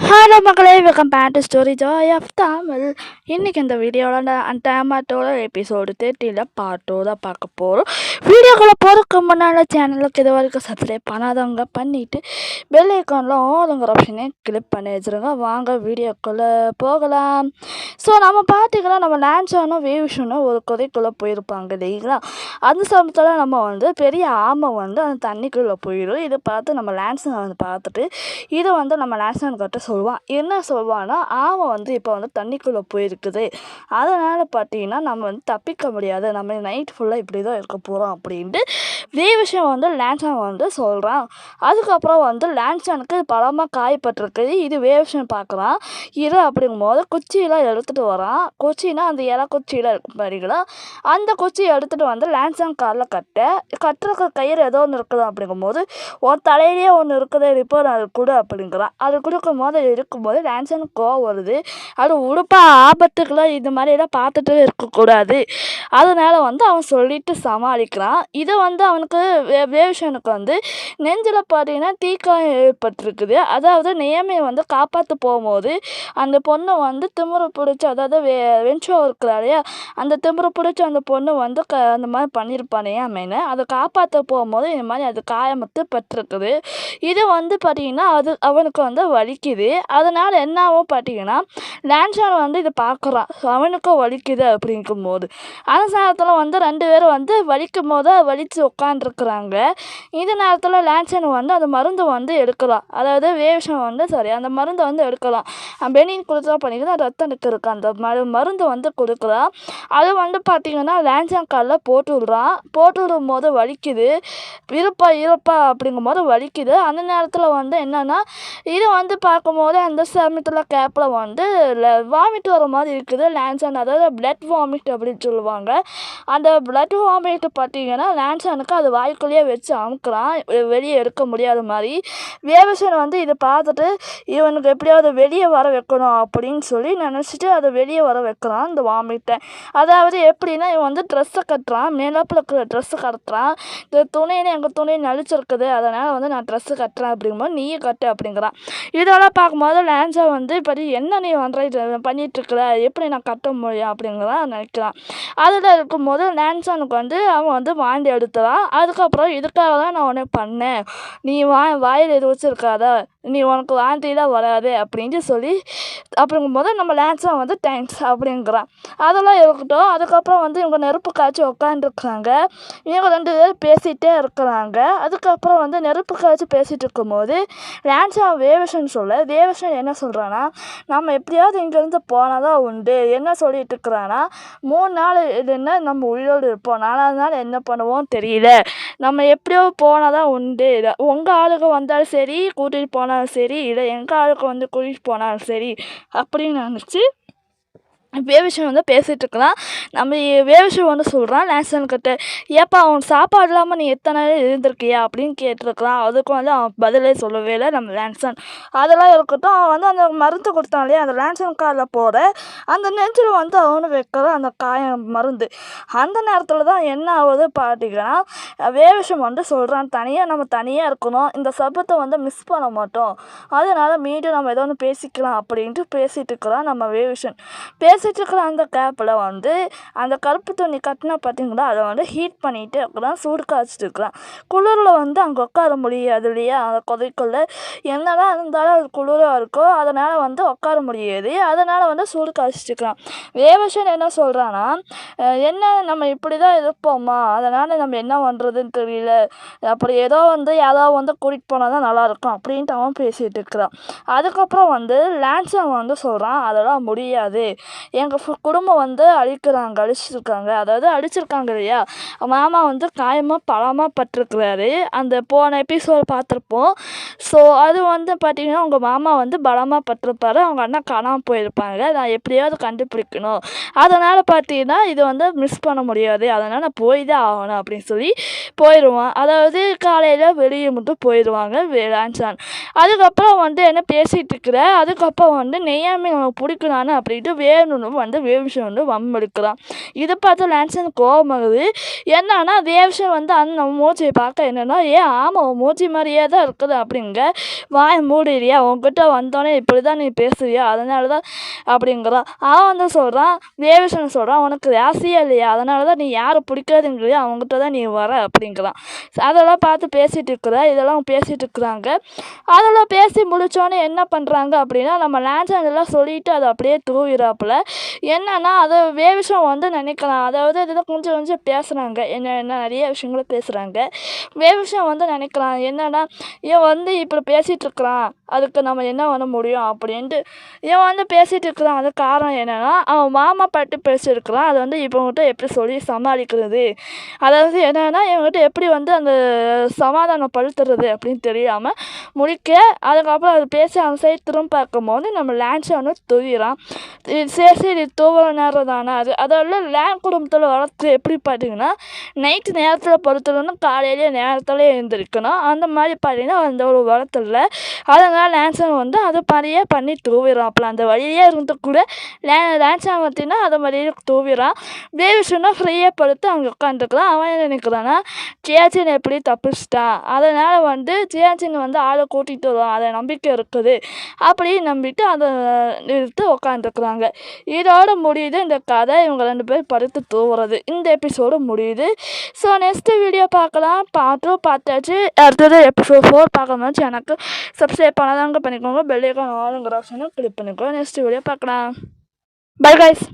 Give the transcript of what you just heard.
Hello மக்களே, welcome back to story joy of Tamil. இன்றைக்கி இந்த வீடியோவில் நான் டேமாட்டோட எபிசோடு 30 பார்ட்டோ தான் பார்க்க போகிறோம். வீடியோக்குள்ளே போகிறதுக்கு முன்னால் சேனலுக்கு இது வரைக்கும் சப்ஸ்கிரைப் பண்ணாதவங்க பண்ணிவிட்டு பெல் ஐக்கானில் ஆளுங்கிற ஆப்ஷனே கிளிக் பண்ணி வச்சுருங்க. வாங்க வீடியோக்குள்ளே போகலாம். ஸோ நம்ம பார்த்திங்கன்னா நம்ம லான்சானும் வேவிஷனும் ஒரு கொதைக்குள்ளே போயிருப்பாங்க இல்லைங்களா. அந்த சமயத்தில் நம்ம பெரிய ஆமை அந்த தண்ணிக்குள்ளே போயிடும். இதை பார்த்து நம்ம லான்சனை பார்த்துட்டு இதை நம்ம லான்சன் கிட்ட சொல்லுவான். என்ன சொல்லுவான்னா, ஆமை இப்போ தண்ணிக்குள்ளே போயிருக்குது, அதனால் பார்த்தீங்கன்னா நம்ம தப்பிக்க முடியாது, நம்ம நைட் ஃபுல்லாக இப்படி தான் இருக்க போகிறோம் அப்படின்ட்டு வேவிஷன் லான்சன் சொல்கிறான். அதுக்கப்புறம் லான்சனுக்கு பலமாக காயப்பட்டிருக்குது. இது வேவிஷன் பார்க்குறான். இது அப்படிங்கும்போது குச்சியெல்லாம் எடுத்துகிட்டு வரான். குச்சின்னா அந்த இலை குச்சியில் இருக்கும் பாருங்களா, அந்த குச்சியை எடுத்துகிட்டு லான்சன் காலில் கட்டுறக்கு கயிறு ஏதோ ஒன்று இருக்குது. அப்படிங்கும்போது ஒரு தலையிலேயே ஒன்று இருக்குது, இப்போ அது கொடு அப்படிங்கிறான். அது இருக்கும்போது லான்சனுக்கு கோவம் வருது. அது உடுப்பா, ஆபத்துக்கெல்லாம் இது மாதிரியெல்லாம் பார்த்துட்டு இருக்கக்கூடாது, அதனால அவன் சொல்லிட்டு சமாளிக்கிறான். இதை அவனுக்கு வேவிஷனுக்கு நெஞ்சில் பார்த்தீங்கன்னா தீக்காயம் ஏற்பட்டிருக்குது. அதாவது நேமையை காப்பாற்ற போகும்போது அந்த பொண்ணு திமிரு பிடிச்சி, அதாவது வென்ஷோ இருக்கிறா இல்லையா, அந்த திமிரு பிடிச்சி அந்த பொண்ணு அந்த மாதிரி பண்ணியிருப்பானே அம்மேனு, அதை காப்பாற்ற போகும்போது இந்த மாதிரி அது காயமத்து பட்டிருக்குது. இது பார்த்தீங்கன்னா அது அவனுக்கு வலிக்குது. அதனால் என்ன ஆகும் பார்த்தீங்கன்னா, லான்சான் இதை பார்க்குறான், அவனுக்கும் வலிக்குது அப்படிங்கும்போது அந்த நேரத்தில் 2 பேரும் வலிக்கும் போது வலித்து உட்காந்துருக்குறாங்க. இந்த நேரத்தில் லான்சான் அந்த மருந்து எடுக்கலாம், அதாவது வேவிஷன் சரி அந்த மருந்தை எடுக்கலாம். பெனின் கொடுத்தா பண்ணிங்கன்னா ரத்தம் நிற்கிறதுக்கு அந்த மருந்து கொடுக்குறான். அது பார்த்தீங்கன்னா லான்சான் காலில் போட்டு விடும் போது வலிக்குது. இருப்பா அப்படிங்கும்போது வலிக்குது. அந்த நேரத்தில் என்னென்னா, இது பார்க்கும்போது அந்த சமயத்தில் கேப்பில் வாமிட் வர மாதிரி இருக்குது லான்சான், அதாவது பிளட் வாமிட் அப்படின்னு சொல்லுவாங்க. அந்த பிளட் வாமிட் பார்த்தீங்கன்னா லான்சானுக்கு அது வாய்க்குள்ளேயே வச்சு அமுக்குறான், வெளியே எடுக்க முடியாத மாதிரி. வேவிஷன் இதை பார்த்துட்டு இவனுக்கு எப்படியாவது வெளியே வர வைக்கணும் அப்படின்னு சொல்லி நினச்சிட்டு அதை வெளியே வர வைக்கிறான் இந்த வாமிட்டை. அதாவது எப்படின்னா, இவன் ட்ரெஸ்ஸை கட்டுறான், மேலாப்பில் இருக்கிற ட்ரெஸ்ஸு கட்டுறான். இந்த துணைன்னு எங்கள் துணை நடிச்சிருக்குது, அதனால் நான் ட்ரெஸ்ஸு கட்டுறேன் அப்படிங்கும்போது நீயே கட்டு அப்படிங்கிறான். இதெல்லாம் பார்க்கும்போது லான்சா இப்போ என்ன நீ பண்ணிகிட்ருக்குற, எப்படி நான் கட்ட முடியும் அப்படிங்கிறான் நினைக்கிறான். அதில் இருக்கும்போது லான்சானுக்கு அவன் வாந்தி எடுத்துறான். அதுக்கப்புறம் இதுக்காக தான் நான் உன்னை பண்ணேன், நீ வாயில் எது வச்சுருக்காத, நீ உனக்கு வாந்திலாம் வராது அப்படின்ட்டு சொல்லி அப்படிங்கும்போது நம்ம லான்சான் தேங்க்ஸ் அப்படிங்கிறான். அதெல்லாம் இருக்கட்டும். அதுக்கப்புறம் இவங்க நெருப்பு காய்ச்சி உட்காந்துருக்குறாங்க. இவங்க 2 பேரும் பேசிகிட்டே இருக்கிறாங்க. அதுக்கப்புறம் நெருப்பு காய்ச்சி பேசிகிட்டு இருக்கும்போது லான்சான் வேவிஷன் என்ன சொல்கிறான்னா, நம்ம எப்படியாவது இங்கேருந்து போனால் தான் உண்டு. என்ன சொல்லிட்டு இருக்கிறான்னா, 3 நாள் இதுன்னா நம்ம உயிரோடு இருப்போம், 4ஆவது நாள் என்ன பண்ணுவோம் தெரியல, நம்ம எப்படியோ போனால் தான் உண்டு. உங்கள் ஆளுங்க வந்தாலும் சரி, கூட்டிகிட்டு போனாலும் சரி, இல்லை எங்கள் ஆளுக்கு கூட்டிகிட்டு போனாலும் சரி அப்படின்னு நினச்சி வேவிஷன் பேசிகிட்டு இருக்கலாம். நம்ம வேவிஷன் சொல்கிறான் லான்சன்கிட்ட, ஏப்பா அவன் சாப்பாடு இல்லாமல் நீ எத்தனை நாள் இருந்திருக்கியா அப்படின்னு கேட்டிருக்கிறான். அதுக்கும் அவன் பதிலே சொல்லவே இல்லை நம்ம லான்சன். அதெல்லாம் இருக்கட்டும். அவன் அந்த மருந்து கொடுத்தான் இல்லையா, அந்த லான்சன் காலில் போட அந்த நெஞ்சில் அவனு வைக்கிற அந்த காயம் மருந்து. அந்த நேரத்தில் தான் என்ன ஆகுது பார்த்தீங்கன்னா, வேவிஷன் சொல்கிறான், நம்ம தனியாக இருக்கணும், இந்த சபத்தை மிஸ் பண்ண மாட்டோம், அதனால் மீண்டும் நம்ம ஏதோ ஒன்று பேசிக்கலாம் அப்படின்ட்டு பேசிகிட்டு இருக்கிறான் நம்ம வேவிஷன். பேசிகிட்டு இருக்கிற அந்த கேப்பில் அந்த கருப்பு துணி கட்டினா பார்த்தீங்களா, அதை ஹீட் பண்ணிகிட்டே இருக்கிறான், சூடு காய்ச்சிட்டு இருக்கிறான். குளிரில் அங்கே உட்கார முடியாது இல்லையா, அந்த கொதைக்குள்ளே என்னதான் இருந்தாலும் அது குளிராக இருக்கும், அதனால் உட்கார முடியாது, அதனால் சூடு காய்ச்சிட்டு இருக்கிறான். வேவிஷன் என்ன சொல்கிறான்னா, என்ன நம்ம இப்படி தான் இருப்போம்மா, அதனால் நம்ம என்ன பண்ணுறதுன்னு தெரியல, அப்படி ஏதோ யாராவது கூட்டிகிட்டு போனால் தான் நல்லாயிருக்கும் அப்படின்ட்டு அவன் பேசிகிட்டு இருக்கிறான். அதுக்கப்புறம் லான்சன் சொல்கிறான், அதெல்லாம் முடியாது, எங்கள் குடும்பம் அழிச்சிருக்காங்க, அதாவது அடிச்சிருக்காங்க இல்லையா, மாமா காயமாக பலமாக பட்டிருக்கிறாரு, அந்த போன எபிசோட் பார்த்துருப்போம். ஸோ அது பார்த்திங்கன்னா உங்கள் மாமா பலமாக பட்டிருப்பாரு, அவங்க அண்ணா காணாமல் போயிருப்பாங்க, நான் எப்படியாவது கண்டுபிடிக்கணும், அதனால் பார்த்தீங்கன்னா இது மிஸ் பண்ண முடியாது, அதனால் நான் போய் தான் ஆகணும் அப்படின்னு சொல்லி போயிடுவான். அதாவது காலையில் வெளியே மட்டும் போயிடுவாங்க லான்சான். அதுக்கப்புறம் என்ன பேசிகிட்டு இருக்கிற, அதுக்கப்புறம் நெய்யாமி உனக்கு பிடிக்கலான்னு அப்படின்ட்டு வேணும் வந்து வேவ்ஷன் வந்து வம்பெடுக்கிறான். இதை பார்த்து லான்சன் கோவமாகுது. என்னன்னா வேவ்ஷன் வந்து அந்த மூச்சியை பார்க்க என்னன்னா, ஆமாம் உன் மூச்சி மாதிரியே தான் இருக்குது அப்படிங்க, வாய் மூடிறியா, உன்கிட்ட வந்தோடனே இப்படி தான் நீ பேசுவியா, அதனால தான் அப்படிங்கிறான். அவன் வந்து சொல்கிறான், வேவ்ஷன் சொல்கிறான், உனக்கு ராசியே இல்லையா, அதனால தான் நீ யாரை பிடிக்காதுங்கிறியா அவங்ககிட்ட தான் நீ வர அப்படிங்கிறான். அதெல்லாம் பார்த்து பேசிகிட்டு இருக்கிற இதெல்லாம் பேசிகிட்டு இருக்கிறாங்க. அதெல்லாம் பேசி முடித்தோன்னே என்ன பண்ணுறாங்க அப்படின்னா, நம்ம லான்சன் எல்லாம் சொல்லிவிட்டு அதை அப்படியே தூவிறாப்புல. என்னன்னா அதை வேவ்ஷன் வந்து நினைக்கலாம், அதாவது இதெல்லாம் கொஞ்சம் கொஞ்சம் பேசுகிறாங்க, என்ன நிறைய விஷயங்கள பேசுகிறாங்க. வேவ்ஷன் வந்து நினைக்கிறான், என்னன்னா இவன் வந்து இப்படி பேசிகிட்டு இருக்கிறான், அதுக்கு நம்ம என்ன பண்ண முடியும் அப்படின்ட்டு இவன் வந்து பேசிகிட்டு இருக்கிறான். அது காரணம் என்னென்னா, அவன் மாமா பாட்டு பேசியிருக்கிறான். அதை வந்து இவங்ககிட்ட எப்படி சொல்லி சமாளிக்கிறது, அதாவது என்னென்னா இவங்ககிட்ட எப்படி வந்து அந்த சமாதானப்படுத்துறது அப்படின்னு தெரியாமல் முடிக்க, அதுக்கப்புறம் அது பேசி அந்த சைடு திரும்ப பார்க்கும்போது நம்ம லான்சன் வந்து தூவிறான். சரி தூவற நேரம் தானே அது, அதோட லேண்ட் குடும்பத்தில் வளர்த்து எப்படி பார்த்தீங்கன்னா, நைட்டு நேரத்தில் பொறுத்தவரைக்கும் காலையிலேயே நேரத்தில் எழுந்திரிக்கணும். அந்த மாதிரி பார்த்தீங்கன்னா அந்த ஒரு வளர்த்துல, அதனால் லான்சன் வந்து அது மாதிரியே பண்ணி தூவிறாப்புல. அந்த வழியே இருந்து கூட லான்சன் பார்த்தீங்கன்னா அதை மாதிரியே தூவிறான். வேவ்ஷனை ஃப்ரீயாக படுத்து அங்கே உட்காந்துருக்குறான். அவன் என்ன நினைக்கிறான்னா, ஜியாச்சின் எப்படி தப்பிச்சிட்டான், அதனால் வந்து ஜியாச்சின் வந்து ஆளை கூட்டிகிட்டு வருவான், அதை நம்பிக்கை இருக்குது அப்படின்னு நம்பிட்டு அதை நிறுத்து உட்காந்துருக்குறாங்க. இதோட முடியுது இந்த கதை. இவங்க 2 பேர் படுத்து தூவுறது. இந்த எபிசோடு முடியுது. ஸோ நெக்ஸ்ட்டு வீடியோ பார்க்கலாம். பார்ட் 2 பார்த்தாச்சு. அடுத்தது எபிசோட் 4 பார்க்கணும். எனக்கு சப்ஸ்கிரைப் பண்ணாதாங்க பண்ணிக்கோங்க. பெல் ஐக்கான் ஆளுங்கிற ஆப்ஷனை கிளிக் பண்ணிக்கோங்க. நெக்ஸ்ட் வீடியோ பார்க்கலாம். Bye guys.